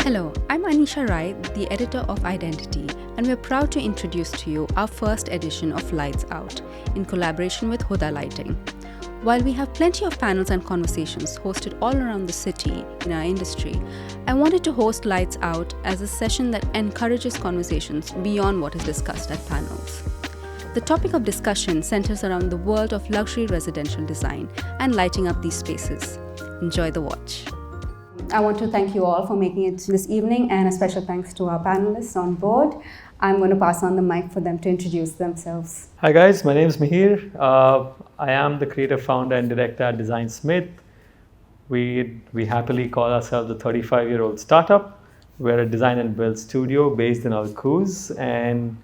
Hello, I'm Aneesha Rai, the editor of Identity, and we're proud to introduce to you our first edition of Lights Out in collaboration with Huda Lighting. While we have plenty of panels and conversations hosted all around the city in our industry, I wanted to host Lights Out as a session that encourages conversations beyond what is discussed at panels. The topic of discussion centers around the world of luxury residential design and lighting up these spaces. Enjoy the watch. I want to thank you all for making it this evening, and a special thanks to our panelists on board. I'm going to pass on the mic for them to introduce themselves. Hi guys, my name is Mihir. I am the creative founder and director at Designsmith. We happily call ourselves a 35-year-old startup. We're a design and build studio based in Al Quds, and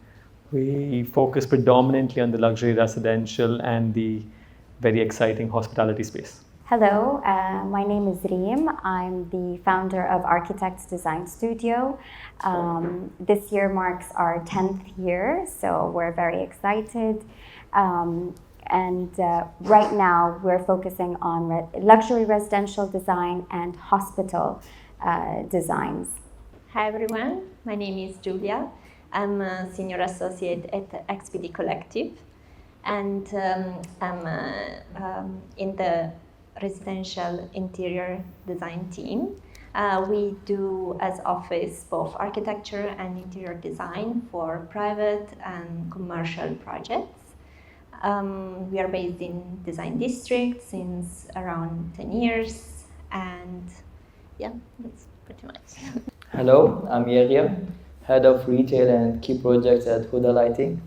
we focus predominantly on the luxury residential and the very exciting hospitality space. Hello, my name is Reem. I'm the founder of R.Qitects Design Studio. This year marks our 10th year, so we're very excited. Right now we're focusing on luxury residential design and hospital designs. Hi everyone, my name is Giulia. I'm a senior associate at XBD Collective, and I'm in the residential interior design team. We do as office both architecture and interior design for private and commercial projects. We are based in Design District since around 10 years, and yeah, that's pretty much. Hello, I'm Yeghya, head of retail and key projects at Huda Lighting.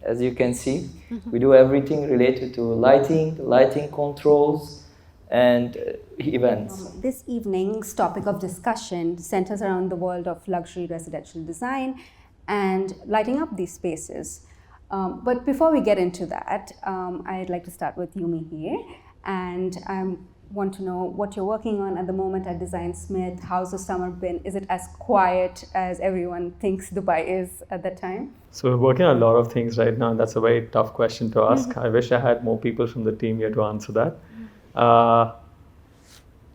As you can see, we do everything related to lighting controls, and events. This evening's topic of discussion centers around the world of luxury residential design and lighting up these spaces. But before we get into that, I'd like to start with you, Mihir, and I want to know what you're working on at the moment at Designsmith. How's the summer been? Is it as quiet as everyone thinks Dubai is at that time? So we're working on a lot of things right now, and that's a very tough question to ask. I wish I had more people from the team here to answer that.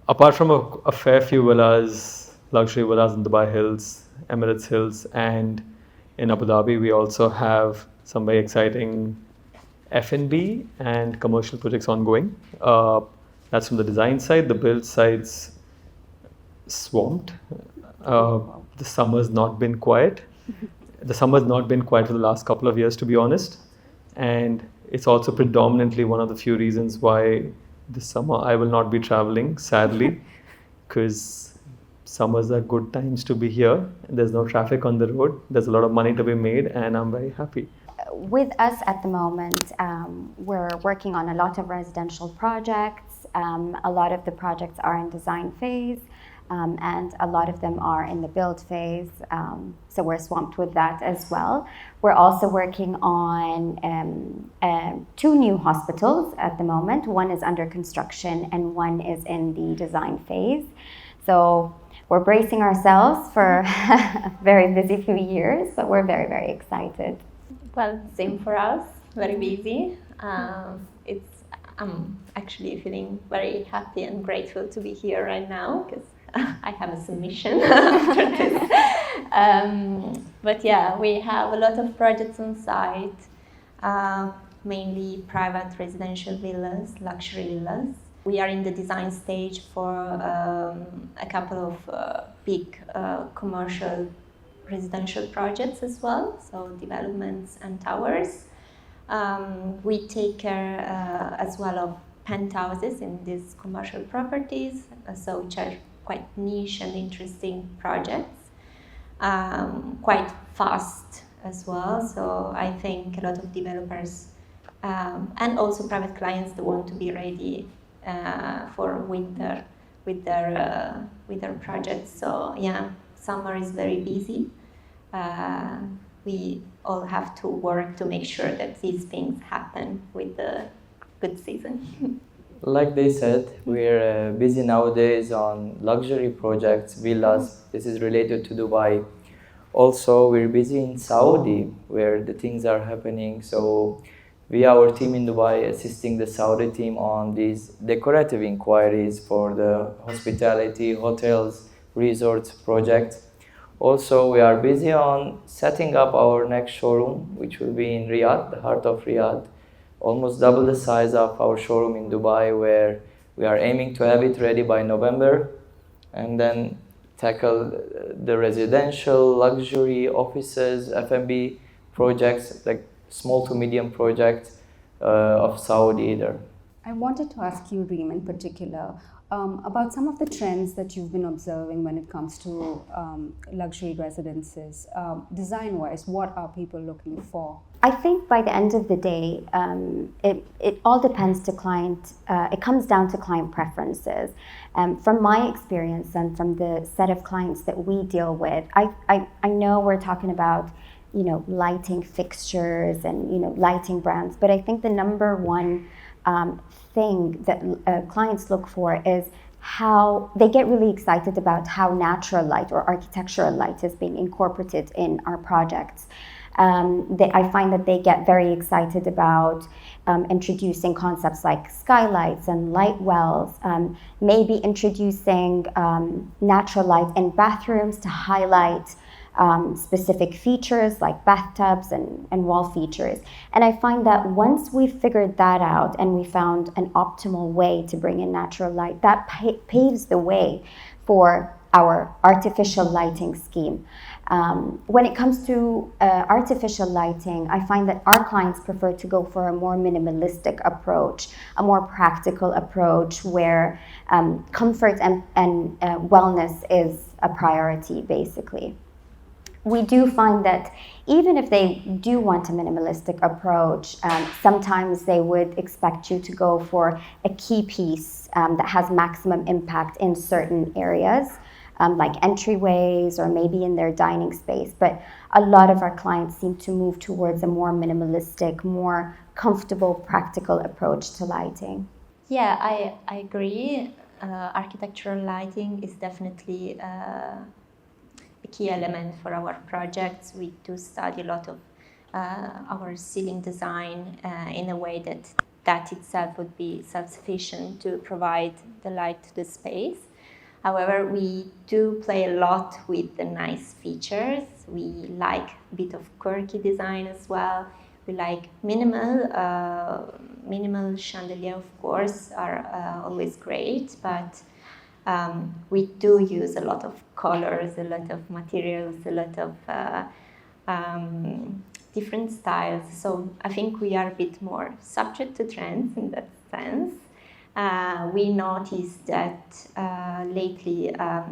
Apart from a fair few villas, luxury villas in Dubai Hills, Emirates Hills, and in Abu Dhabi, we also have some very exciting F&B and commercial projects ongoing. That's from the design side. The build side's swamped. The summer's not been quiet. The summer's not been quiet for the last couple of years, to be honest. And it's also predominantly one of the few reasons why this summer I will not be traveling, sadly, because summers are good times to be here. There's no traffic on the road. There's a lot of money to be made, and I'm very happy. With us at the moment, we're working on a lot of residential projects. A lot of the projects are in design phase, and a lot of them are in the build phase. So we're swamped with that as well. We're also working on 2 new hospitals at the moment. One is under construction and one is in the design phase. So we're bracing ourselves for a very busy few years, but we're very, very excited. Well, same for us, very busy. I'm actually feeling very happy and grateful to be here right now because I have a submission after this. But yeah, we have a lot of projects on site, mainly private residential villas, luxury villas. We are in the design stage for a couple of big commercial residential projects as well, so developments and towers. We take care as well of penthouses in these commercial properties, so which are quite niche and interesting projects, quite fast as well. So I think a lot of developers and also private clients that want to be ready for winter with their projects. So yeah, summer is very busy. We all have to work to make sure that these things happen with the good season. Like they said, we're busy nowadays on luxury projects, villas. This is related to Dubai. Also, we're busy in Saudi, where the things are happening. So via our team in Dubai, assisting the Saudi team on these decorative inquiries for the hospitality, hotels, resorts projects. Also, we are busy on setting up our next showroom, which will be in Riyadh, the heart of Riyadh, almost double the size of our showroom in Dubai, where we are aiming to have it ready by November, and then tackle the residential, luxury, offices, F&B projects, like small to medium projects of Saudi either. I wanted to ask you, Reem, in particular, about some of the trends that you've been observing when it comes to luxury residences. Design-wise, what are people looking for? I think by the end of the day, it all depends to client. It comes down to client preferences. From my experience and from the set of clients that we deal with, I know we're talking about, lighting fixtures and, lighting brands, but I think the number one thing that clients look for is how they get really excited about how natural light or architectural light is being incorporated in our projects. I find that they get very excited about introducing concepts like skylights and light wells, maybe introducing natural light in bathrooms to highlight specific features like bathtubs and wall features. And I find that once we figured that out and we found an optimal way to bring in natural light, that paves the way for our artificial lighting scheme. When it comes to artificial lighting, I find that our clients prefer to go for a more minimalistic approach, a more practical approach where comfort and wellness is a priority, basically. We do find that even if they do want a minimalistic approach, sometimes they would expect you to go for a key piece that has maximum impact in certain areas, like entryways or maybe in their dining space. But a lot of our clients seem to move towards a more minimalistic, more comfortable, practical approach to lighting. Yeah, I agree. Architectural lighting is definitely a key element for our projects. We do study a lot of our ceiling design in a way that itself would be self-sufficient to provide the light to the space. However, we do play a lot with the nice features. We like a bit of quirky design as well. We like minimal chandelier, of course, are always great, but we do use a lot of colors, a lot of materials, a lot of different styles. So I think we are a bit more subject to trends in that sense. We noticed that lately a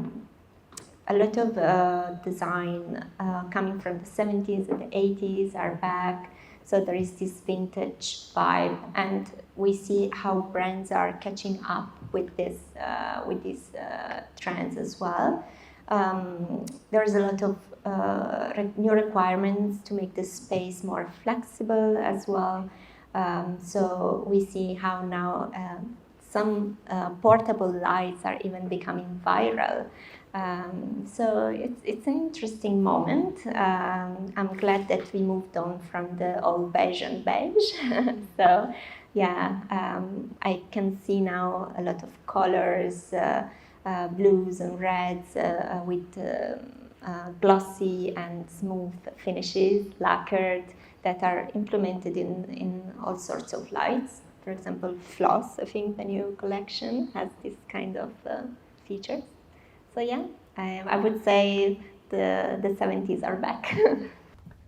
lot of design coming from the 70s and the 80s are back. So there is this vintage vibe, and we see how brands are catching up with these trends as well. There's a lot of new requirements to make the space more flexible as well. So we see how now some portable lights are even becoming viral. So it's an interesting moment. I'm glad that we moved on from the old beige and beige. So yeah, I can see now a lot of colors, blues and reds with glossy and smooth finishes, lacquered, that are implemented in all sorts of lights. For example, Floss, I think the new collection has this kind of features. So yeah, I would say the 70s are back.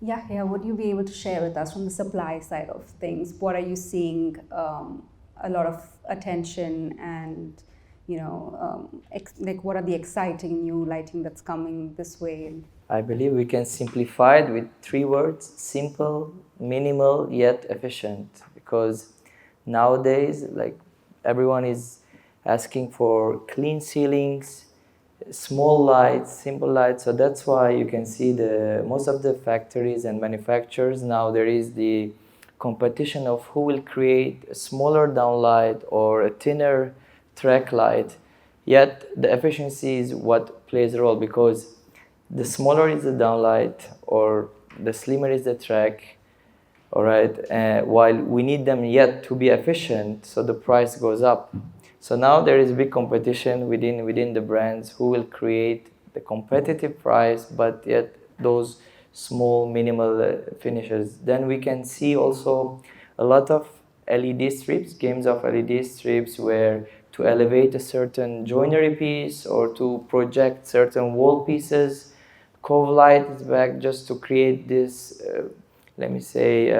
Yeah, would you be able to share with us from the supply side of things? What are you seeing a lot of attention and, what are the exciting new lighting that's coming this way? I believe we can simplify it with 3 words: simple, minimal, yet efficient. Because nowadays, everyone is asking for clean ceilings, small lights, simple lights. So that's why you can see most of the factories and manufacturers now, there is the competition of who will create a smaller downlight or a thinner track light. Yet the efficiency is what plays a role, because the smaller is the downlight or the slimmer is the track, all right, while we need them yet to be efficient, so the price goes up. So now there is a big competition within the brands who will create the competitive price, but yet those small minimal finishes. Then we can see also a lot of LED strips, games of LED strips, where to elevate a certain joinery piece or to project certain wall pieces, cove light is back just to create this, let me say,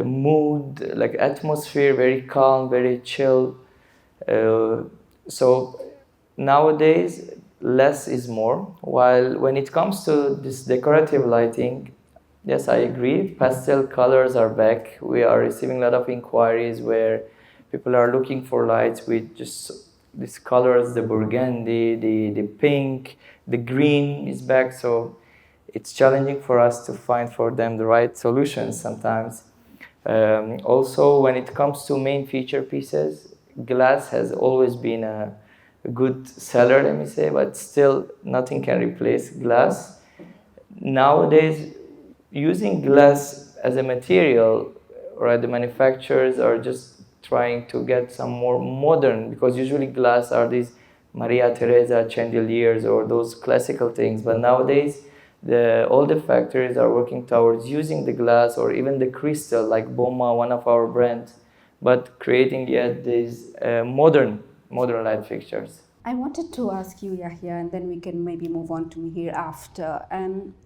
mood, like atmosphere, very calm, very chill. So nowadays, less is more. While when it comes to this decorative lighting, yes, I agree. Pastel colors are back. We are receiving a lot of inquiries where people are looking for lights with just these colors, the burgundy, the pink, the green is back. So it's challenging for us to find for them the right solutions sometimes. Also, when it comes to main feature pieces, glass has always been a good seller, let me say, but still nothing can replace glass. Nowadays, using glass as a material, right, the manufacturers are just trying to get some more modern, because usually glass are these Maria Teresa chandeliers or those classical things, but nowadays all the factories are working towards using the glass or even the crystal, like Bomma, one of our brands, but creating yet these modern light fixtures. I wanted to ask you, Yeghya, and then we can maybe move on to Mihir after.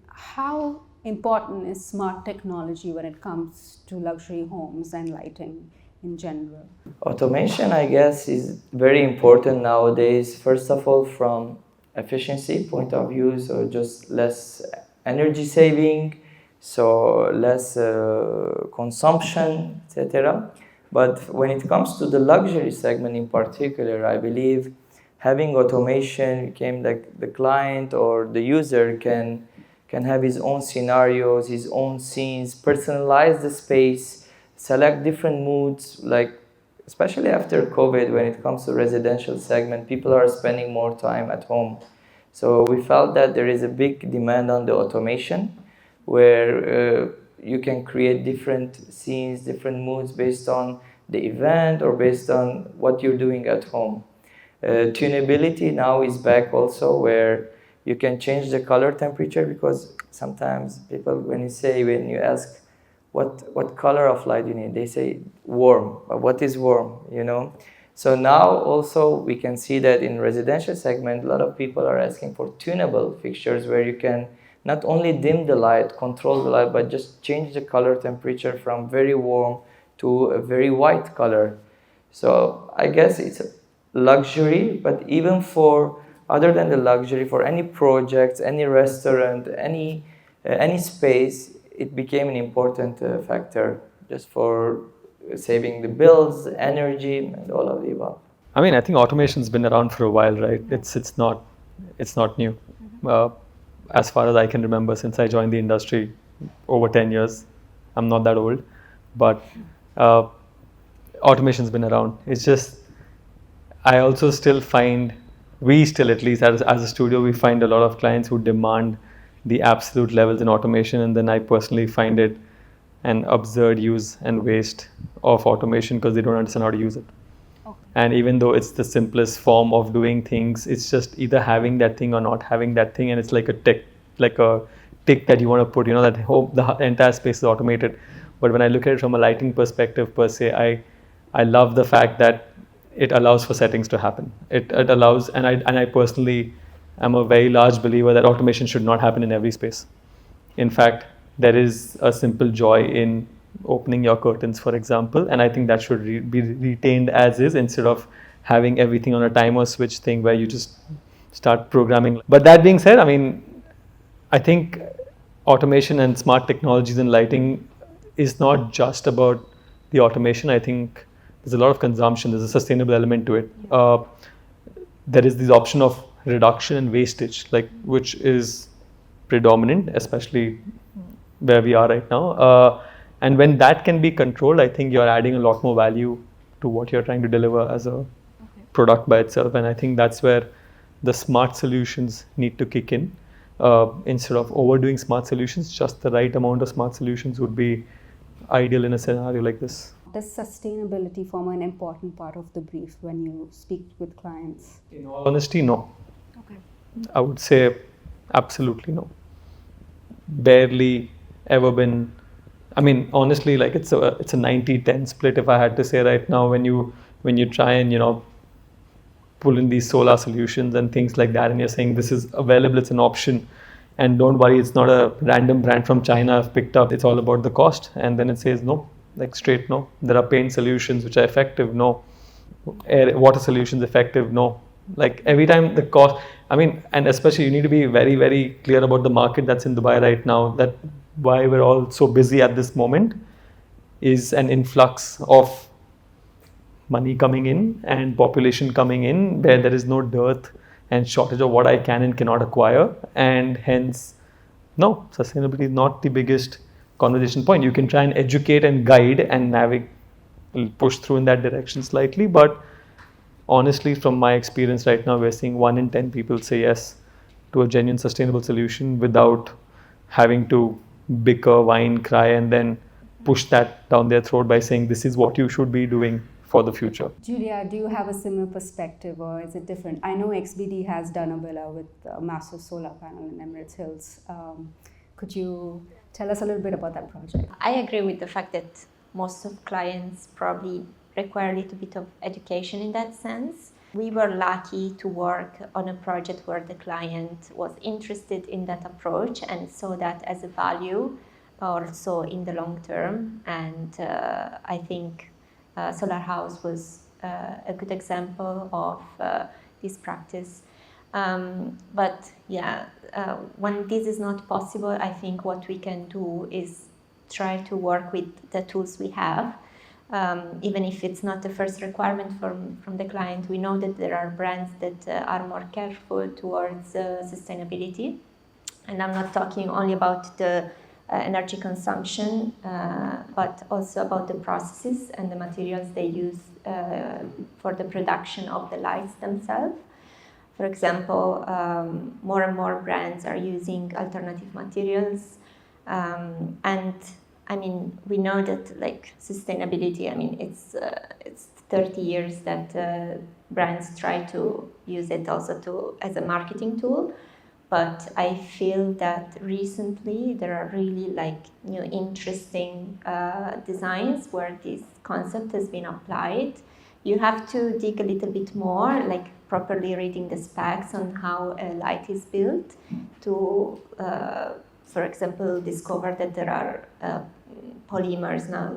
How important is smart technology when it comes to luxury homes and lighting in general? Automation, I guess, is very important nowadays. First of all, from efficiency point of view, so just less energy saving, so less consumption, etc. But when it comes to the luxury segment in particular, I believe having automation became like the client or the user can have his own scenarios, his own scenes, personalize the space, select different moods, like especially after COVID, when it comes to residential segment, people are spending more time at home. So we felt that there is a big demand on the automation, where you can create different scenes, different moods based on the event or based on what you're doing at home. Tunability now is back also, where you can change the color temperature, because sometimes people, when you ask what color of light you need, they say warm. But what is warm, So now also we can see that in residential segment, a lot of people are asking for tunable fixtures, where you can not only dim the light, control the light, but just change the color temperature from very warm to a very white color. So I guess it's a luxury, but even other than the luxury, for any project, any restaurant, any space, it became an important factor just for saving the bills, energy, and all of the above. I mean, I think automation's been around for a while, right? It's not new. As far as I can remember, since I joined the industry over 10 years, I'm not that old, but automation's been around. It's just, I also still find, we still, at least as a studio, we find a lot of clients who demand the absolute levels in automation, and then I personally find it an absurd use and waste of automation because they don't understand how to use it. Okay. And even though it's the simplest form of doing things, it's just either having that thing or not having that thing, and it's like a tick that you want to put, that hope the entire space is automated. But when I look at it from a lighting perspective per se, I love the fact that it allows for settings to happen. It allows, and I personally am a very large believer that automation should not happen in every space. In fact, there is a simple joy in opening your curtains, for example, and I think that should be retained as is, instead of having everything on a timer switch thing where you just start programming. But that being said, I mean, I think automation and smart technologies in lighting is not just about the automation. I think there's a lot of consumption. There's a sustainable element to it. There is this option of reduction and wastage, which is predominant, especially where we are right now. And when that can be controlled, I think you're adding a lot more value to what you're trying to deliver as a product by itself. And I think that's where the smart solutions need to kick in. Instead of overdoing smart solutions, just the right amount of smart solutions would be ideal in a scenario like this. Does sustainability form an important part of the brief when you speak with clients? In all honesty, no. Okay. I would say absolutely no. Barely ever been. I mean, honestly, like it's a 90-10 split. If I had to say right now, when you try and pull in these solar solutions and things like that, and you're saying this is available, it's an option, and don't worry, it's not a random brand from China I've picked up. It's all about the cost, and then it says no, like straight no. There are paint solutions which are effective, no. Water solutions effective, no. Like every time the cost. I mean, and especially you need to be very, very clear about the market that's in Dubai right now. That why we're all so busy at this moment is an influx of money coming in and population coming in where there is no dearth and shortage of what I can and cannot acquire, and hence no, sustainability is not the biggest conversation point. You can try and educate and guide and navigate, push through in that direction slightly, but honestly, from my experience right now, we're seeing 1 in 10 people say yes to a genuine sustainable solution without having to bicker, whine, cry, and then push that down their throat by saying this is what you should be doing for the future. Giulia, do you have a similar perspective or is it different? I know XBD has done a villa with a massive solar panel in Emirates Hills. Could you tell us a little bit about that project? I agree with the fact that most of clients probably require a little bit of education in that sense. We were lucky to work on a project where the client was interested in that approach and saw that as a value also in the long term. And I think Solar House was a good example of this practice. But yeah, when this is not possible, I think what we can do is try to work with the tools we have. Even if it's not the first requirement from the client, we know that there are brands that are more careful towards sustainability. And I'm not talking only about the energy consumption, but also about the processes and the materials they use for the production of the lights themselves. For example, more and more brands are using alternative materials, and I mean, we know that like sustainability, I mean, it's 30 years that brands try to use it also as a marketing tool. But I feel that recently there are really like new interesting designs where this concept has been applied. You have to dig a little bit more, like properly reading the specs on how a light is built to, for example, discover that there are polymers now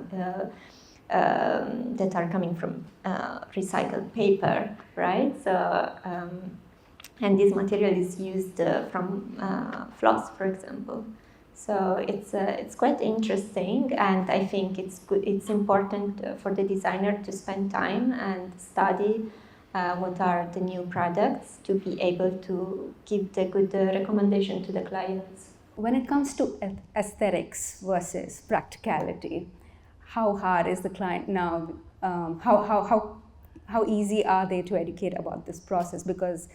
that are coming from recycled paper, right? So, and this material is used from floss, for example. So it's quite interesting, and I think it's good. It's important for the designer to spend time and study what are the new products to be able to give the good recommendation to the clients. When it comes to aesthetics versus practicality, how hard is the client now? How easy are they to educate about this process? Because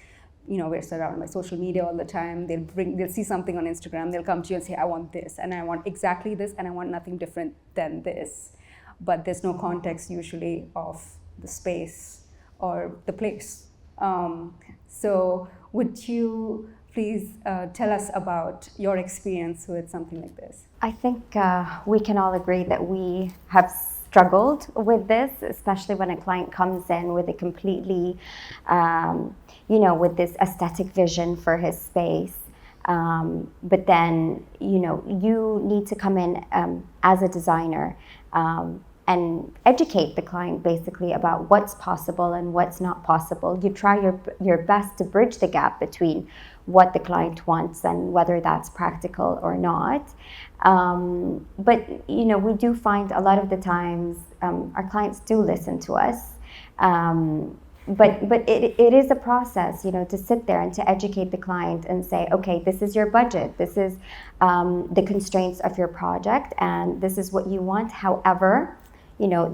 we're surrounded by social media all the time. They'll see something on Instagram. They'll come to you and say, I want this, and I want exactly this, and I want nothing different than this. But there's no context usually of the space or the place. So would you please tell us about your experience with something like this? I think we can all agree that we have struggled with this, especially when a client comes in with a completely, with this aesthetic vision for his space. But then, you need to come in as a designer and educate the client basically about what's possible and what's not possible. You try your best to bridge the gap between what the client wants and whether that's practical or not. But we do find a lot of the times our clients do listen to us. But it is a process, to sit there and to educate the client and say, okay, this is your budget, this is the constraints of your project, and this is what you want. However,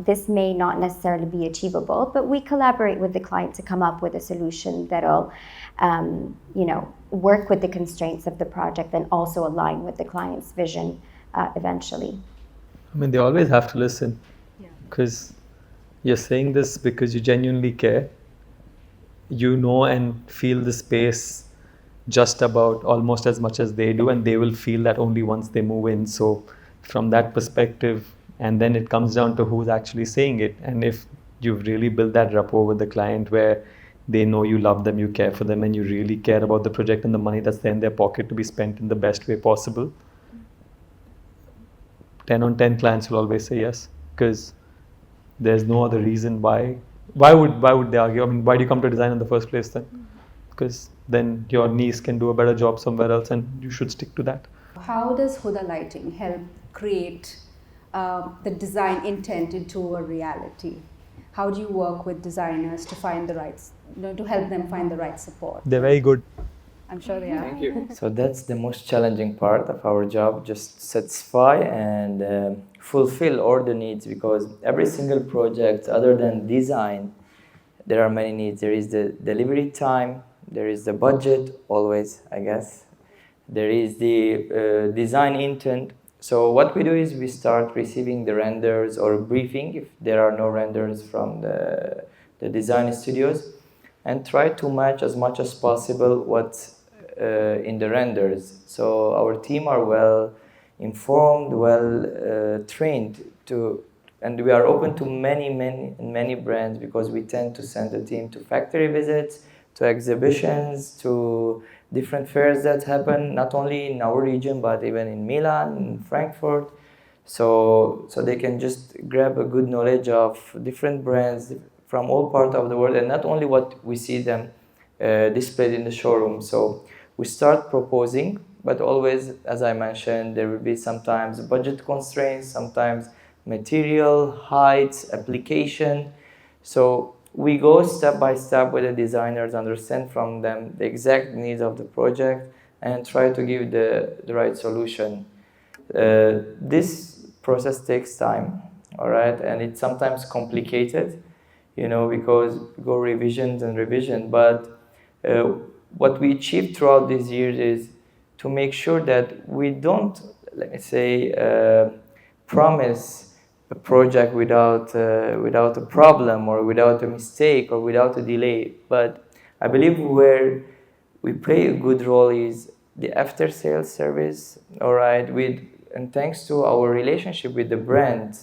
this may not necessarily be achievable, but we collaborate with the client to come up with a solution that'll, work with the constraints of the project and also align with the client's vision eventually. I mean, they always have to listen, Yeah. because you're saying this because you genuinely care. You know and feel the space just about almost as much as they do, and they will feel that only once they move in. So from that perspective, and then it comes down to who's actually saying it. And if you've really built that rapport with the client where they know you love them, you care for them, and you really care about the project and the money that's there in their pocket to be spent in the best way possible, 10 on 10 clients will always say yes, because there's no other reason why would they argue? I mean, why do you come to design in the first place then? Because then your niece can do a better job somewhere else, and you should stick to that. How does Huda Lighting help create the design intent into a reality? How do you work with designers to find the right, to help them find the right support? They're very good. I'm sure they are. Thank you. So that's the most challenging part of our job, just satisfy and fulfill all the needs, because every single project, other than design, there are many needs. There is the delivery time, there is the budget, always, I guess. There is the design intent. So what we do is we start receiving the renders or briefing, if there are no renders from the design studios, and try to match as much as possible what's in the renders. So our team are well informed, well trained and we are open to many brands, because we tend to send the team to factory visits, to exhibitions, to different fairs that happen not only in our region but even in Milan, in Frankfurt. So they can just grab a good knowledge of different brands from all parts of the world, and not only what we see them displayed in the showroom. So we start proposing, but always, as I mentioned, there will be sometimes budget constraints, sometimes material, heights, application. So we go step by step with the designers, understand from them the exact needs of the project, and try to give the right solution. This process takes time, all right, and it's sometimes complicated, because we go revisions and revision. But what we achieved throughout these years is to make sure that we don't, let me say, promise a project without a problem or without a mistake or without a delay. But I believe where we play a good role is the after sales service, all right, and thanks to our relationship with the brand.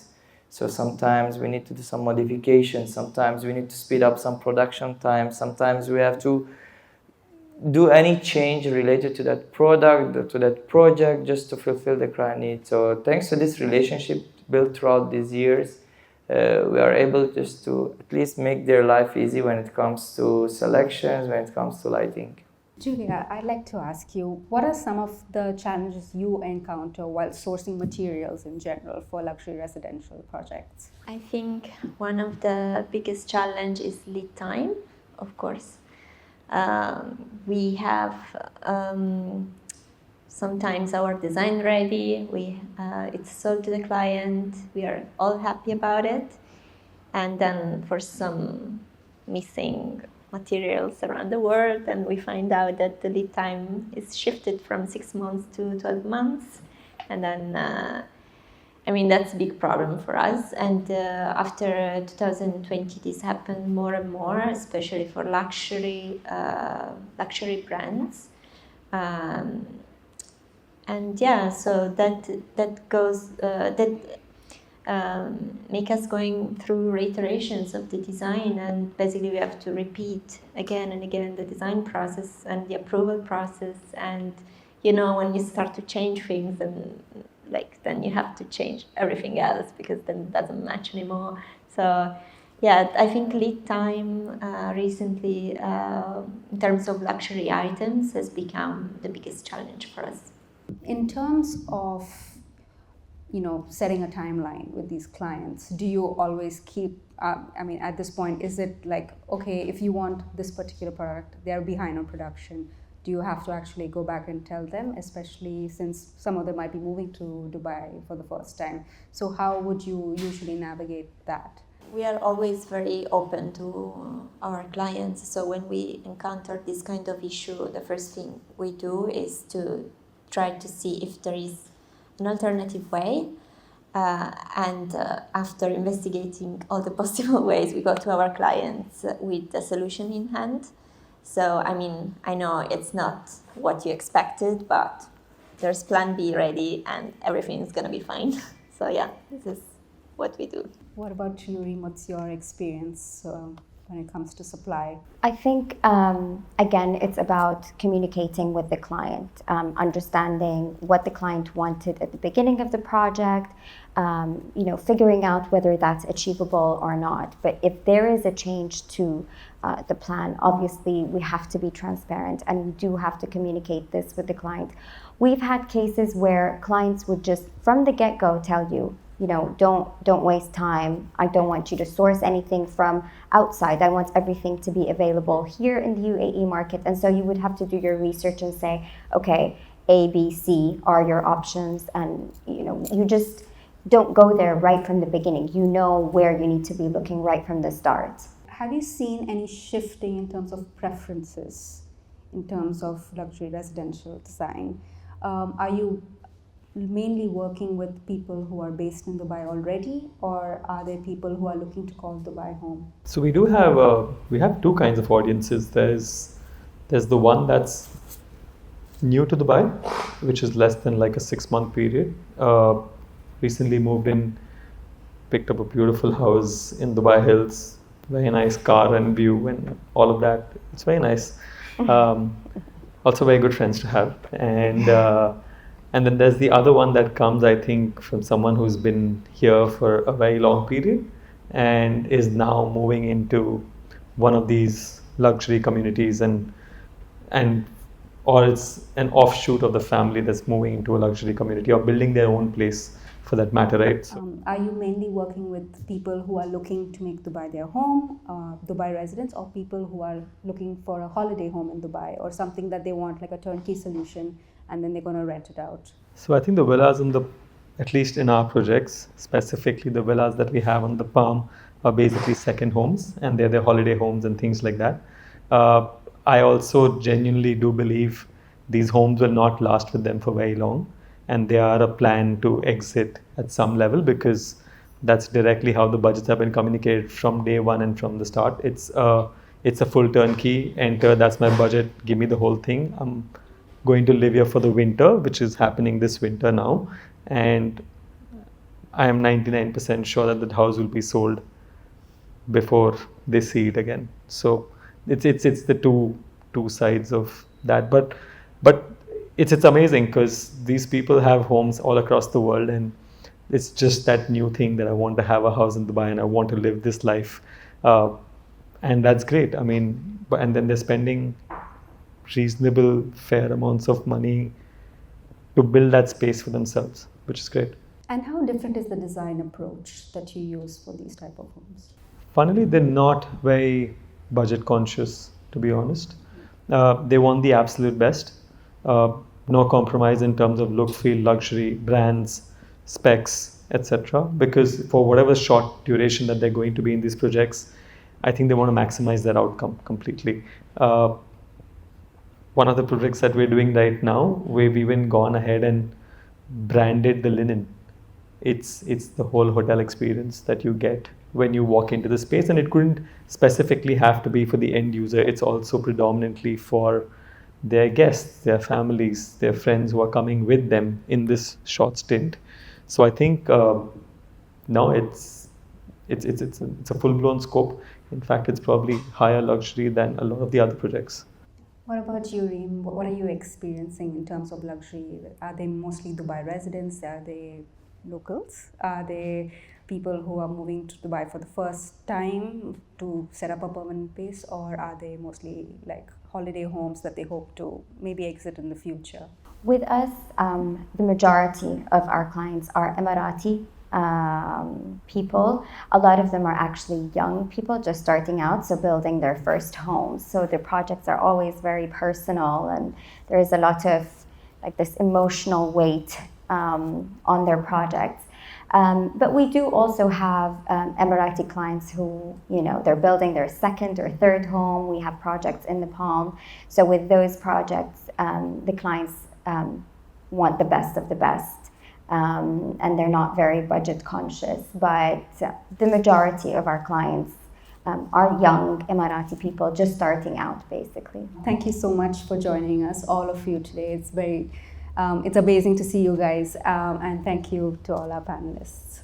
So sometimes we need to do some modifications, sometimes we need to speed up some production time, sometimes we have to do any change related to that product, to that project, just to fulfill the client needs. So thanks to this relationship built throughout these years, we are able just to at least make their life easy when it comes to selections, when it comes to lighting. Giulia, I'd like to ask you, what are some of the challenges you encounter while sourcing materials in general for luxury residential projects? I think one of the biggest challenge is lead time, of course. We have sometimes our design ready, it's sold to the client, we are all happy about it, and then for some missing materials around the world, and we find out that the lead time is shifted from 6 months to 12 months, and then that's a big problem for us. And after 2020, this happened more and more, especially for luxury brands. So that goes make us going through reiterations of the design, and basically we have to repeat again and again the design process and the approval process. And when you start to change things, and then you have to change everything else, because then it doesn't match anymore. So I think lead time recently in terms of luxury items has become the biggest challenge for us. In terms of setting a timeline with these clients, do you always keep, at this point, is it like, okay, if you want this particular product, they're behind on production, do you have to actually go back and tell them, especially since some of them might be moving to Dubai for the first time? So how would you usually navigate that? We are always very open to our clients. So when we encounter this kind of issue, the first thing we do is to try to see if there is an alternative way And after investigating all the possible ways, we go to our clients with a solution in hand. So, I mean, I know it's not what you expected, but there's plan B ready and everything is going to be fine. So, yeah, this is what we do. What about you, Reem? What's your experience when it comes to supply? I think, again, it's about communicating with the client, understanding what the client wanted at the beginning of the project, figuring out whether that's achievable or not. But if there is a change to the plan, obviously we have to be transparent and we do have to communicate this with the client. We've had cases where clients would just, from the get-go, tell you, don't waste time. I don't want you to source anything from outside. I want everything to be available here in the UAE market. And so you would have to do your research and say, okay, A, B, C are your options. And, you just don't go there right from the beginning. You know where you need to be looking right from the start. Have you seen any shifting in terms of preferences, in terms of luxury residential design? Are you mainly working with people who are based in Dubai already, or are there people who are looking to call Dubai home? So we do have we have two kinds of audiences. There's the one that's new to Dubai, which is less than like a 6-month period. Recently moved in, picked up a beautiful house in Dubai Hills, very nice car and view and all of that. It's very nice. Also very good friends to have. And then there's the other one that comes, I think, from someone who's been here for a very long period and is now moving into one of these luxury communities or it's an offshoot of the family that's moving into a luxury community or building their own place for that matter, right? So, are you mainly working with people who are looking to make Dubai their home, Dubai residents, or people who are looking for a holiday home in Dubai or something that they want, like a turnkey solution, and then they're going to rent it out? So I think the villas at least in our projects, specifically the villas that we have on the Palm, are basically second homes, and they're their holiday homes and things like that. I also genuinely do believe these homes will not last with them for very long, and they are a plan to exit at some level because that's directly how the budgets have been communicated from day one and from the start. It's a full turnkey, enter, that's my budget, give me the whole thing. I'm going to live here for the winter, which is happening this winter now, and I am 99% sure that the house will be sold before they see it again. So it's the two sides of that, but it's amazing because these people have homes all across the world, and it's just that new thing that I want to have a house in Dubai and I want to live this life, and that's great. I mean, and then they're spending reasonable fair amounts of money to build that space for themselves, which is great. And how different is the design approach that you use for these type of homes? Funnily, they're not very budget conscious, to be honest. They want the absolute best. No compromise in terms of look, feel, luxury, brands, specs, etc. Because for whatever short duration that they're going to be in these projects, I think they want to maximize their outcome completely. One of the projects that we're doing right now, we've even gone ahead and branded the linen. It's the whole hotel experience that you get when you walk into the space, and it couldn't specifically have to be for the end user. It's also predominantly for their guests, their families, their friends who are coming with them in this short stint. So I think now it's a full-blown scope. In fact, it's probably higher luxury than a lot of the other projects. What about you, Reem? What are you experiencing in terms of luxury? Are they mostly Dubai residents? Are they locals? Are they people who are moving to Dubai for the first time to set up a permanent base? Or are they mostly like holiday homes that they hope to maybe exit in the future? With us, the majority of our clients are Emirati people. A lot of them are actually young people just starting out, so building their first homes. So the projects are always very personal, and there is a lot of like this emotional weight on their projects. But we do also have Emirati clients who, they're building their second or third home. We have projects in the Palm. So with those projects, the clients want the best of the best. and they're not very budget conscious. But the majority of our clients are young Emirati people just starting out, basically. Thank you so much for joining us, all of you today. It's amazing to see you guys, and thank you to all our panelists.